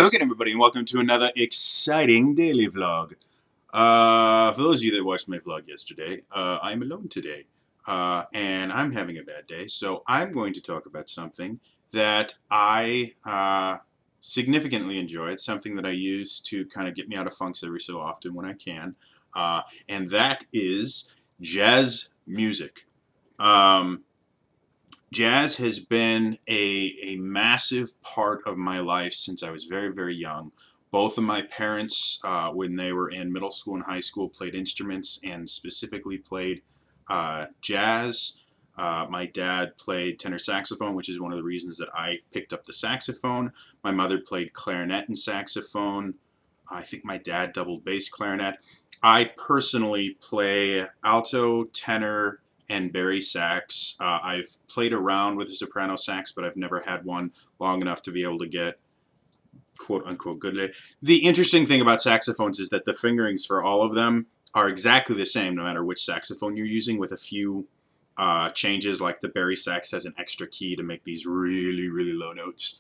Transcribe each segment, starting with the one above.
Hello again, everybody, and welcome to another exciting daily vlog. For those of you that watched my vlog yesterday, I'm alone today, and I'm having a bad day, so I'm going to talk about something that I significantly enjoy. It's something that I use to kind of get me out of funks every so often when I can, and that is jazz music. Jazz has been a massive part of my life since I was very, very young. Both of my parents, when they were in middle school and high school, played instruments and specifically played jazz. My dad played tenor saxophone, which is one of the reasons that I picked up the saxophone. My mother played clarinet and saxophone. I think my dad doubled bass clarinet. I personally play alto, tenor, and bari sax. I've played around with a soprano sax, but I've never had one long enough to be able to get quote-unquote good. The interesting thing about saxophones is that the fingerings for all of them are exactly the same no matter which saxophone you're using, with a few changes, like the bari sax has an extra key to make these really, really low notes.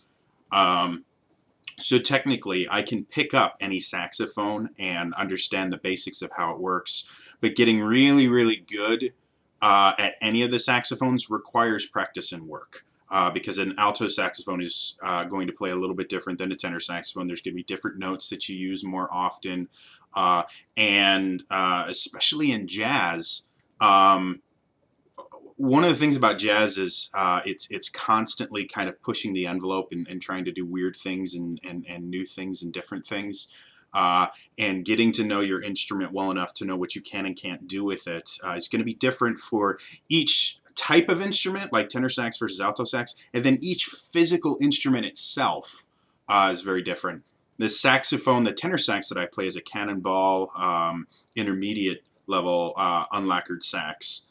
So technically, I can pick up any saxophone and understand the basics of how it works, but getting really, really good at any of the saxophones requires practice and work. Because an alto saxophone is going to play a little bit different than a tenor saxophone. There's going to be different notes that you use more often. And especially in jazz, one of the things about jazz is it's constantly kind of pushing the envelope and trying to do weird things and new things and different things. And getting to know your instrument well enough to know what you can and can't do with it is going to be different for each type of instrument, like tenor sax versus alto sax, and then each physical instrument itself is very different. The saxophone, the tenor sax that I play, is a cannonball intermediate level unlacquered sax,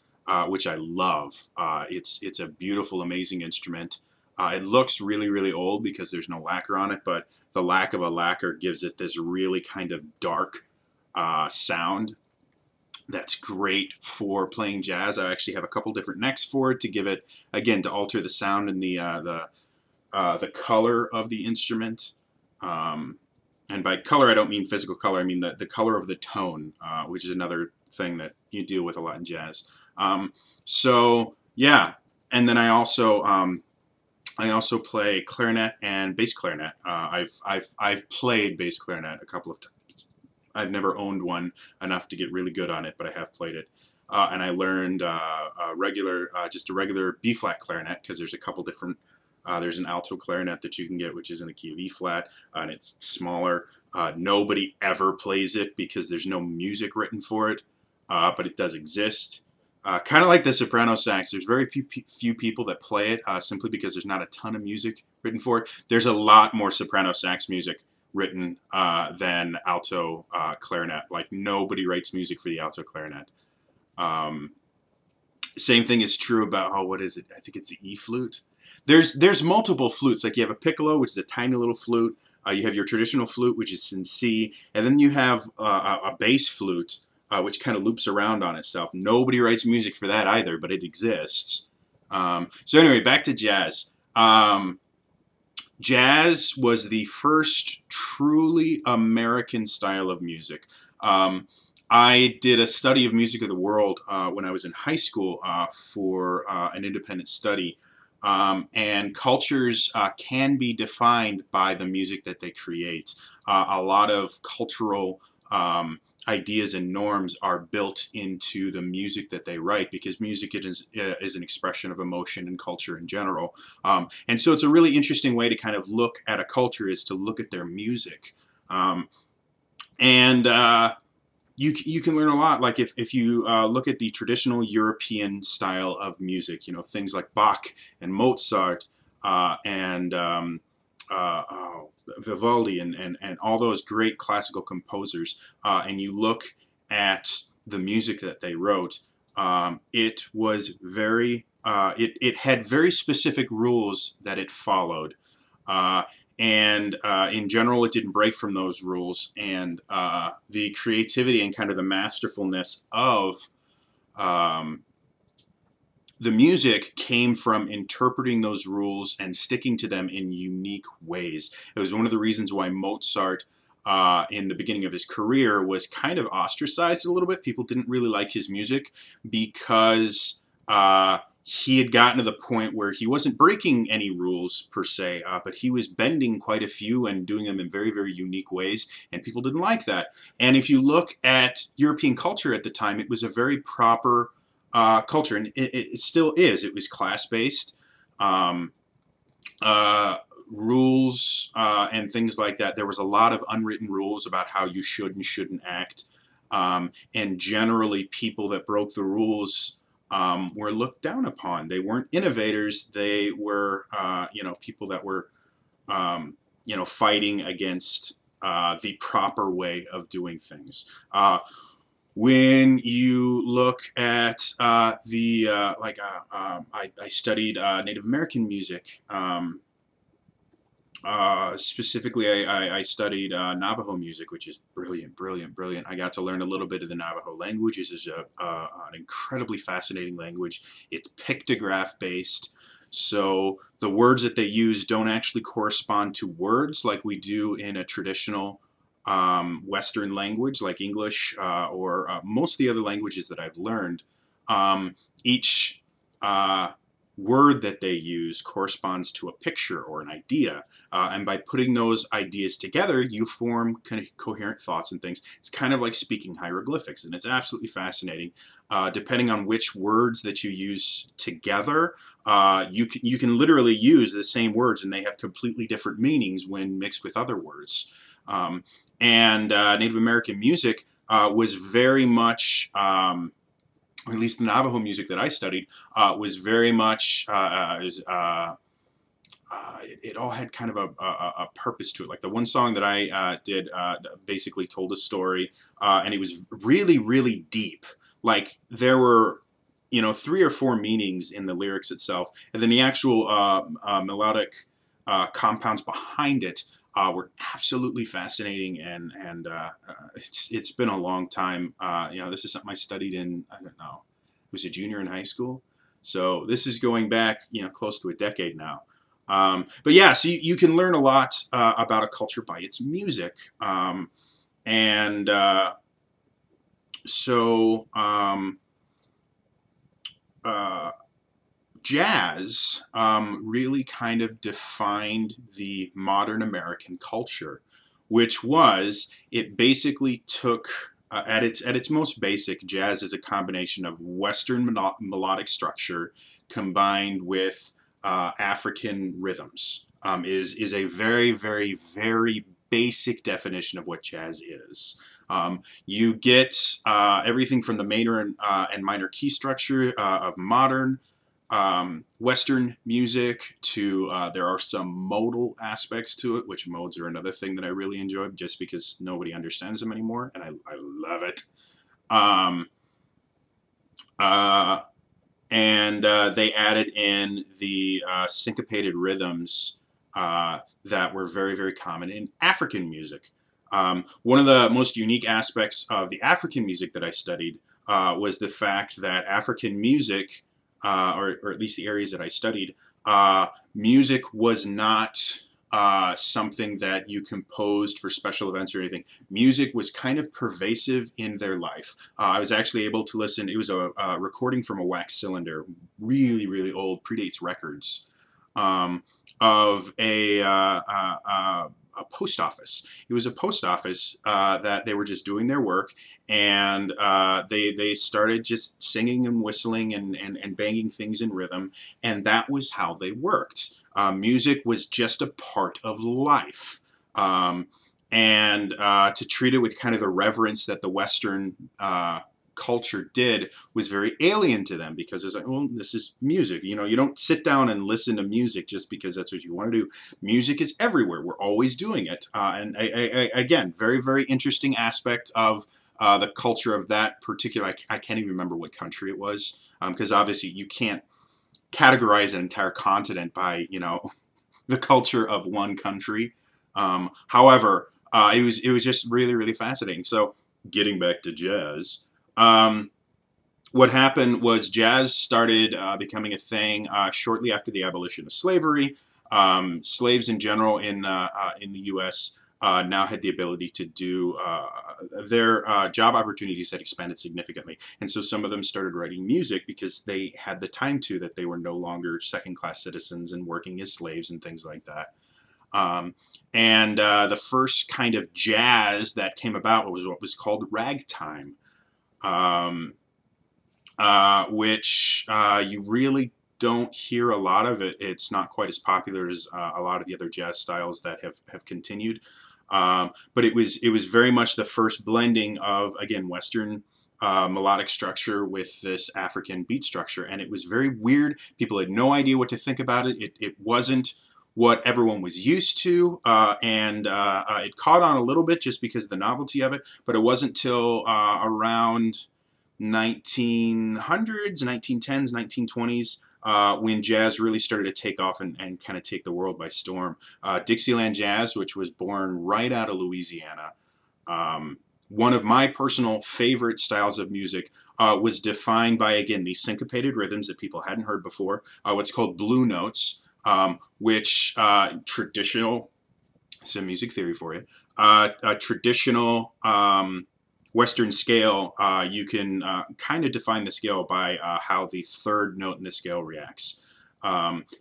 which I love. It's a beautiful, amazing instrument. It looks really, really old because there's no lacquer on it, but the lack of a lacquer gives it this really kind of dark sound that's great for playing jazz. I actually have a couple different necks for it to give it, again, to alter the sound and the color of the instrument. And by color, I don't mean physical color. I mean the color of the tone, which is another thing that you deal with a lot in jazz. So yeah, and then I also play clarinet and bass clarinet. I've played bass clarinet a couple of times. I've never owned one enough to get really good on it, but I have played it. And I learned just a regular B flat clarinet, because there's a couple different. There's an alto clarinet that you can get, which is in the key of E flat, and it's smaller. Nobody ever plays it because there's no music written for it, but it does exist. Kind of like the soprano sax, there's very few people that play it simply because there's not a ton of music written for it. There's a lot more soprano sax music written than alto clarinet. Like, nobody writes music for the alto clarinet. Same thing is true about, what is it? I think it's the E flute. There's multiple flutes. Like, you have a piccolo, which is a tiny little flute. You have your traditional flute, which is in C, and then you have a bass flute, which kind of loops around on itself. Nobody writes music for that either, but it exists. So anyway, back to jazz. Jazz was the first truly American style of music. I did a study of music of the world when I was in high school for an independent study. And cultures can be defined by the music that they create. A lot of cultural ideas and norms are built into the music that they write, because music is an expression of emotion and culture in general. And so it's a really interesting way to kind of look at a culture, is to look at their music. You can learn a lot. Like, if you look at the traditional European style of music, things like Bach and Mozart and Vivaldi and all those great classical composers, and you look at the music that they wrote, it was very, it had very specific rules that it followed. And in general, it didn't break from those rules. And the creativity and kind of the masterfulness of The music came from interpreting those rules and sticking to them in unique ways. It was one of the reasons why Mozart, in the beginning of his career, was kind of ostracized a little bit. People didn't really like his music because he had gotten to the point where he wasn't breaking any rules per se, but he was bending quite a few and doing them in very, very unique ways, and people didn't like that. And if you look at European culture at the time, it was a very proper culture, and it still is. It was class-based. Um, Rules and things like that. There was a lot of unwritten rules about how you should and shouldn't act. And generally, people that broke the rules were looked down upon. They weren't innovators. They were, people that were, fighting against the proper way of doing things. When you look at I studied Native American music. Specifically, I studied Navajo music, which is brilliant, brilliant, brilliant. I got to learn a little bit of the Navajo language. This is an incredibly fascinating language. It's pictograph based. So the words that they use don't actually correspond to words like we do in a traditional Western language like English or most of the other languages that I've learned. Each word that they use corresponds to a picture or an idea. And by putting those ideas together, you form kind of coherent thoughts and things. It's kind of like speaking hieroglyphics, and it's absolutely fascinating. Depending on which words that you use together, you can literally use the same words, and they have completely different meanings when mixed with other words. And Native American music was very much or at least the Navajo music that I studied, was very much, it all had kind of a purpose to it. Like the one song that I did basically told a story, and it was really, really deep. Like there were, 3 or 4 meanings in the lyrics itself, and then the actual melodic compounds behind it were absolutely fascinating, and it's been a long time. This is something I studied in, I don't know, it was a junior in high school, so this is going back close to a decade now. But yeah, so you can learn a lot about a culture by its music, and so jazz really kind of defined the modern American culture, which was it basically took at its most basic, jazz is a combination of Western melodic structure combined with African rhythms. Is a very, very, very basic definition of what jazz is. You get everything from the major and minor key structure of modern Western music to there are some modal aspects to it, which modes are another thing that I really enjoy just because nobody understands them anymore, and I love it. Um, uh, and they added in the syncopated rhythms that were very, very common in African music. One of the most unique aspects of the African music that I studied was the fact that African music, or at least the areas that I studied, music was not something that you composed for special events or anything. Music was kind of pervasive in their life. I was actually able to listen. It was a recording from a wax cylinder, really, really old, predates records, of a post office. It was a post office that they were just doing their work, and they started just singing and whistling and banging things in rhythm, and that was how they worked. Music was just a part of life. And to treat it with kind of the reverence that the Western culture did was very alien to them, because it's like, well, this is music. You don't sit down and listen to music just because that's what you want to do. Music is everywhere. We're always doing it. And again, very, very interesting aspect of the culture of that particular, I can't even remember what country it was, because obviously you can't categorize an entire continent by, the culture of one country. However, it was just really, really fascinating. So getting back to jazz, what happened was jazz started becoming a thing shortly after the abolition of slavery. Slaves in general in the U.S. Now had the ability to do their job opportunities had expanded significantly, and so some of them started writing music because they had the time to, that they were no longer second-class citizens and working as slaves and things like that. Um, and the first kind of jazz that came about was what was called ragtime. Um, which you really don't hear a lot of it. It's not quite as popular as a lot of the other jazz styles that have continued. But it was very much the first blending of, again, Western melodic structure with this African beat structure, and it was very weird. People had no idea what to think about it. It wasn't what everyone was used to, and it caught on a little bit just because of the novelty of it. But it wasn't till around 1900s, 1910s, 1920s, when jazz really started to take off and kind of take the world by storm. Dixieland jazz, which was born right out of Louisiana, one of my personal favorite styles of music, was defined by, again, these syncopated rhythms that people hadn't heard before, what's called blue notes, which traditional, some music theory for you, a traditional Western scale, you can kind of define the scale by how the third note in the scale reacts.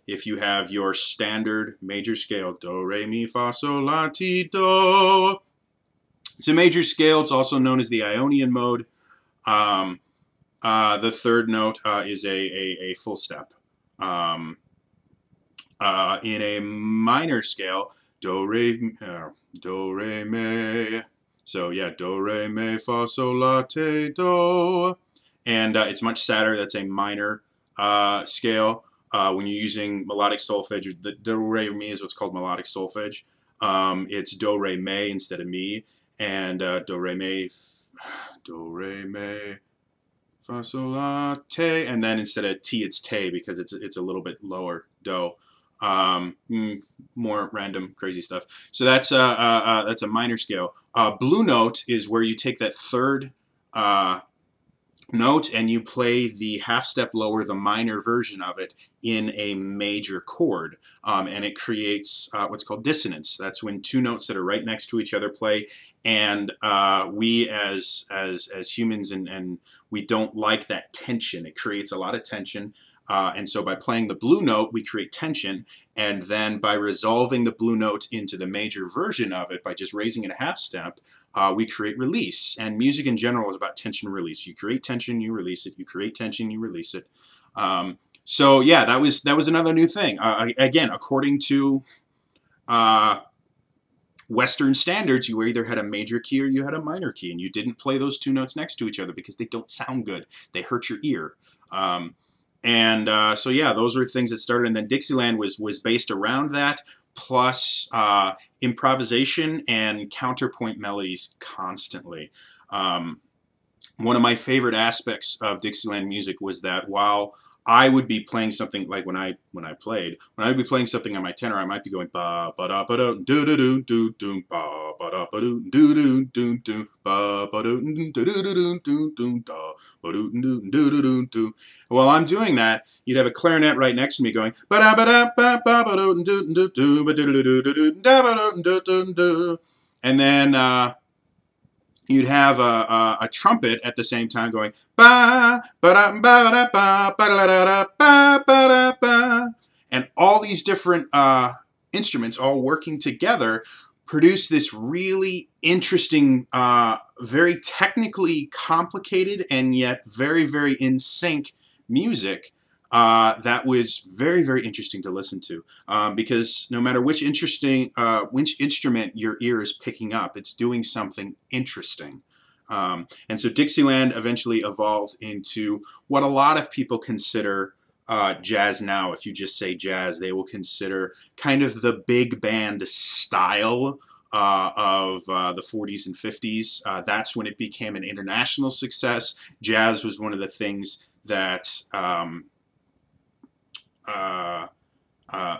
If you have your standard major scale, do, re, mi, fa, sol, la, ti, do, it's a major scale. It's also known as the Ionian mode. The third note is a full step. In a minor scale, do, re, mi. So yeah, do, re, mi, fa, sol, la, te, do. And it's much sadder. That's a minor scale. When you're using melodic solfege, the do, re, mi is what's called melodic solfege. It's do, re, mi instead of mi. And do, re, mi, fa, sol, la, te. And then instead of ti, it's te, because it's a little bit lower, do. More random, crazy stuff. So that's a minor scale. Blue note is where you take that third note and you play the half step lower, the minor version of it, in a major chord, and it creates what's called dissonance. That's when two notes that are right next to each other play, and we as humans and we don't like that tension. It creates a lot of tension. And so by playing the blue note, we create tension, and then by resolving the blue note into the major version of it, by just raising it a half step, we create release. And music in general is about tension release. You create tension, you release it. You create tension, you release it. So yeah, that was another new thing. Again, according to Western standards, you either had a major key or you had a minor key, and you didn't play those two notes next to each other because they don't sound good. They hurt your ear. So yeah, those were things that started, and then Dixieland was based around that, plus improvisation and counterpoint melodies constantly. One of my favorite aspects of Dixieland music was that while I would be playing something like when I would be playing something on my tenor, I might be going ba ba da ba do do do do do do ba ba da ba do do do do do ba ba do do do do do do do da ba do do do do do do. While I'm doing that, you'd have a clarinet right next to me going ba da ba da ba ba ba do do do do ba do do do do do da ba do do do, and then you'd have a trumpet at the same time going ba ba da ba da ba ba da da ba ba da ba, and all these different instruments all working together produce this really interesting, very technically complicated and yet very, very in sync music. That was very, very interesting to listen to, because no matter which instrument your ear is picking up, it's doing something interesting. And so Dixieland eventually evolved into what a lot of people consider jazz now. If you just say jazz, they will consider kind of the big band style of the 40s and 50s. That's when it became an international success. Jazz was one of the things that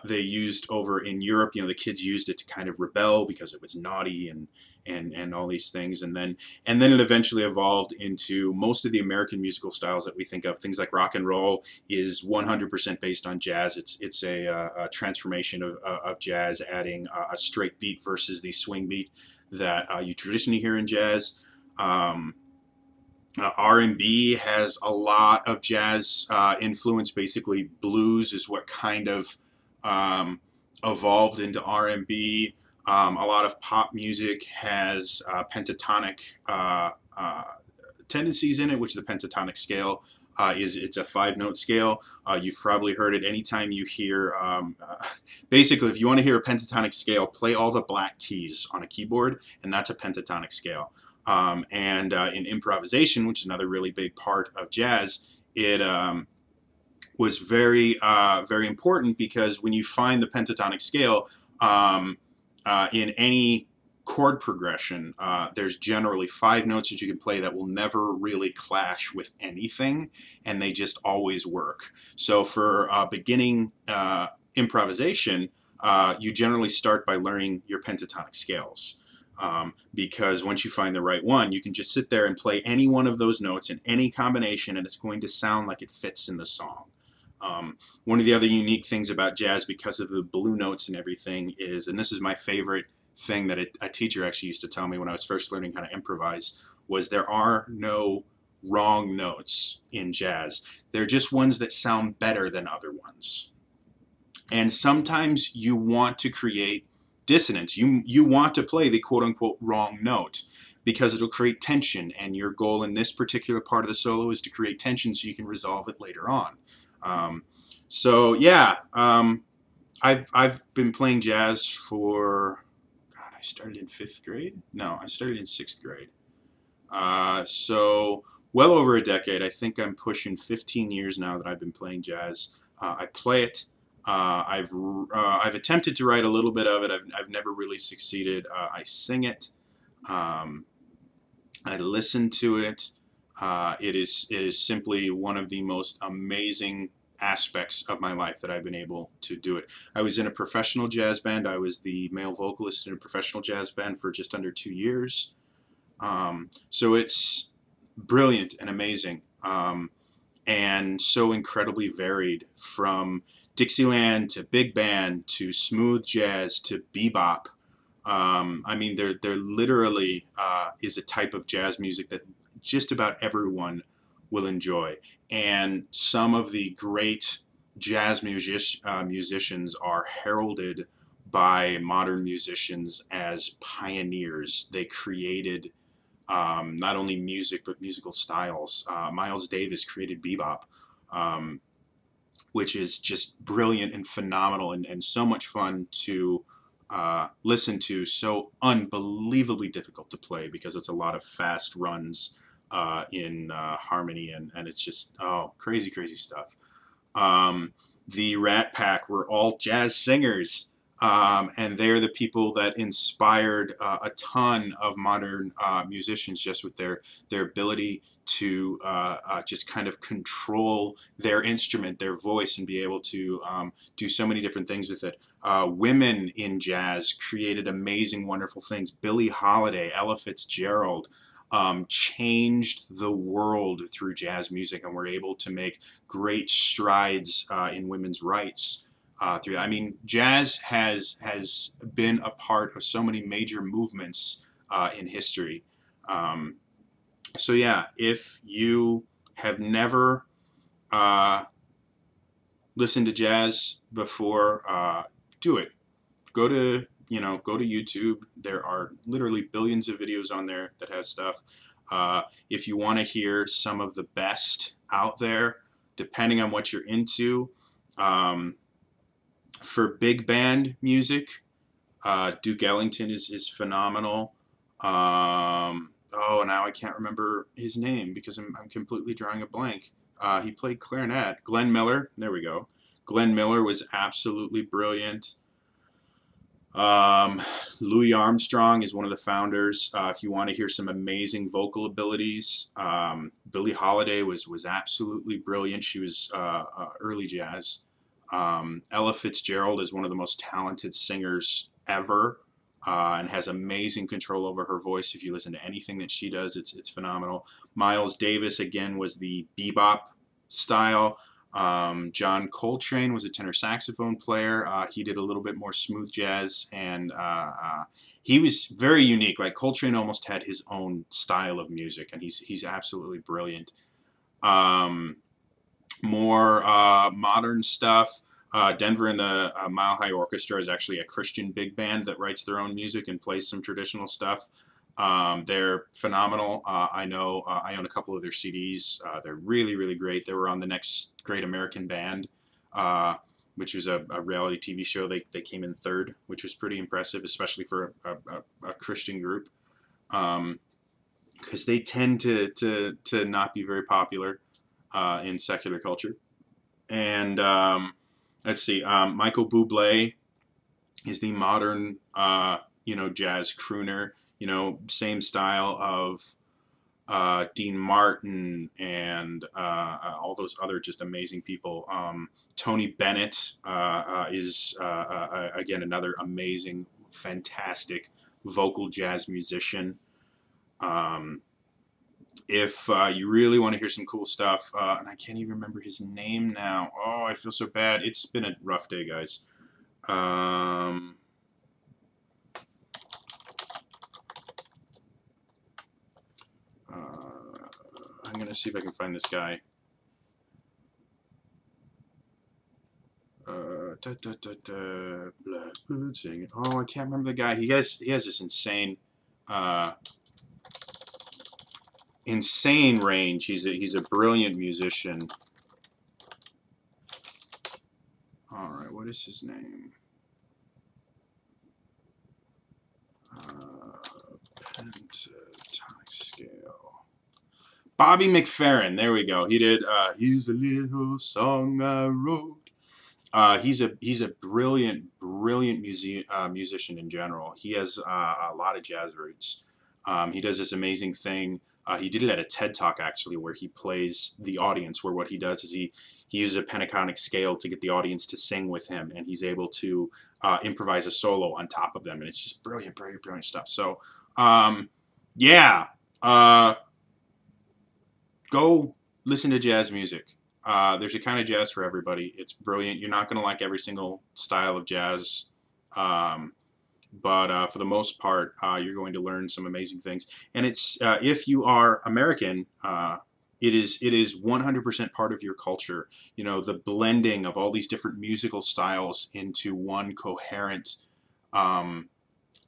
they used over in Europe. You know, the kids used it to kind of rebel because it was naughty and all these things. And then it eventually evolved into most of the American musical styles that we think of. Things like rock and roll is 100% based on jazz. It's a transformation of jazz, adding a straight beat versus the swing beat that you traditionally hear in jazz. Um, R&B has a lot of jazz influence. Basically, blues is what kind of um, evolved into R&B. A lot of pop music has pentatonic tendencies in it, which the pentatonic scale it's a 5-note scale. You've probably heard it anytime you hear. Basically, if you want to hear a pentatonic scale, play all the black keys on a keyboard, and that's a pentatonic scale. And in improvisation, which is another really big part of jazz, it was very important because when you find the pentatonic scale um, in any chord progression, there's generally 5 notes that you can play that will never really clash with anything, and they just always work. So for beginning improvisation, you generally start by learning your pentatonic scales. Because once you find the right one, you can just sit there and play any one of those notes in any combination, and it's going to sound like it fits in the song. One of the other unique things about jazz, because of the blue notes and everything, is, and this is my favorite thing that a teacher actually used to tell me when I was first learning how to improvise, was there are no wrong notes in jazz. They're just ones that sound better than other ones. And sometimes you want to create dissonance. You want to play the quote unquote wrong note because it'll create tension, and your goal in this particular part of the solo is to create tension so you can resolve it later on. Um, so yeah, I've been playing jazz for, God, I started in 5th grade. No, I started in 6th grade. So well over a decade. I think I'm pushing 15 years now that I've been playing jazz. I play it. I've attempted to write a little bit of it. I've never really succeeded. I sing it. Um, I listen to it. It is simply one of the most amazing aspects of my life that I've been able to do it. I was in a professional jazz band. I was the male vocalist in a professional jazz band for just under 2 years. So it's brilliant and amazing, and so incredibly varied, from Dixieland to big band to smooth jazz to bebop. I mean, there literally is a type of jazz music that just about everyone will enjoy, and some of the great musicians are heralded by modern musicians as pioneers. They created not only music but musical styles. Miles Davis created bebop, um, which is just brilliant and phenomenal, and so much fun to listen to. So unbelievably difficult to play because it's a lot of fast runs in harmony, and it's just, oh, crazy, crazy stuff. Um, the Rat Pack were all jazz singers, and they're the people that inspired a ton of modern musicians just with their ability to just kind of control their instrument, their voice, and be able to do so many different things with it. Women in jazz created amazing, wonderful things. Billie Holiday, Ella Fitzgerald, changed the world through jazz music, and were able to make great strides in women's rights. I mean, jazz has been a part of so many major movements in history. Um, so yeah, if you have never uh, listened to jazz before, do it. Go to YouTube. There are literally billions of videos on there that have stuff. If you want to hear some of the best out there, depending on what you're into, um, for big band music, Duke Ellington is phenomenal. Oh, now I can't remember his name because I'm completely drawing a blank. He played clarinet. Glenn Miller. There we go. Glenn Miller was absolutely brilliant. Um, Louis Armstrong is one of the founders. If you want to hear some amazing vocal abilities, Billie Holiday was absolutely brilliant. She was early jazz. Ella Fitzgerald is one of the most talented singers ever, and has amazing control over her voice. If you listen to anything that she does, it's phenomenal. Miles Davis again was the bebop style. John Coltrane was a tenor saxophone player. He did a little bit more smooth jazz, and he was very unique. Like Coltrane almost had his own style of music, and he's absolutely brilliant. Um, More modern stuff. Denver and the Mile High Orchestra is actually a Christian big band that writes their own music and plays some traditional stuff. They're phenomenal. I know I own a couple of their CDs. They're really, really great. They were on the Next Great American Band, uh, which was a reality TV show. They came in third, which was pretty impressive, especially for a Christian group, because they tend to not be very popular in secular culture. And let's see, Michael Bublé is the modern, jazz crooner. Same style of Dean Martin and all those other just amazing people. Tony Bennett is again another amazing, fantastic vocal jazz musician. Um, if you really want to hear some cool stuff, and I can't even remember his name now. Oh, I feel so bad. It's been a rough day, guys. Um, I'm gonna see if I can find this guy. Blackbird singing. Oh, I can't remember the guy. He has this uh, insane range. He's a brilliant musician. All right, what is his name? Pentatonic scale. Bobby McFerrin. There we go. He did. Here's a little song I wrote. He's a brilliant musician in general. He has a lot of jazz roots. He does this amazing thing. He did it at a TED Talk actually, where he plays the audience. Where what he does is he uses a pentatonic scale to get the audience to sing with him, and he's able to improvise a solo on top of them, and it's just brilliant stuff. So, yeah, go listen to jazz music. There's a kind of jazz for everybody. It's brilliant. You're not going to like every single style of jazz, um, but for the most part, you're going to learn some amazing things. And it's if you are American, it is 100% part of your culture. The blending of all these different musical styles into one coherent, um,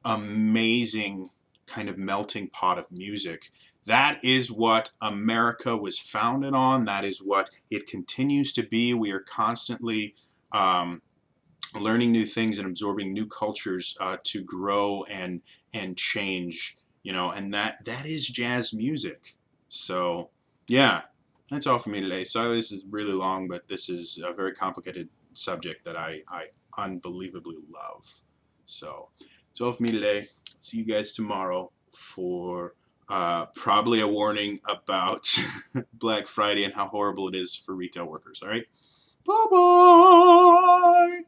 amazing kind of melting pot of music. That is what America was founded on. That is what it continues to be. We are constantly um, learning new things and absorbing new cultures to grow and change. And that is jazz music. So yeah, that's all for me today. Sorry this is really long, but this is a very complicated subject that I unbelievably love. So it's all for me today. See you guys tomorrow for probably a warning about Black Friday and how horrible it is for retail workers. All right. Bye bye.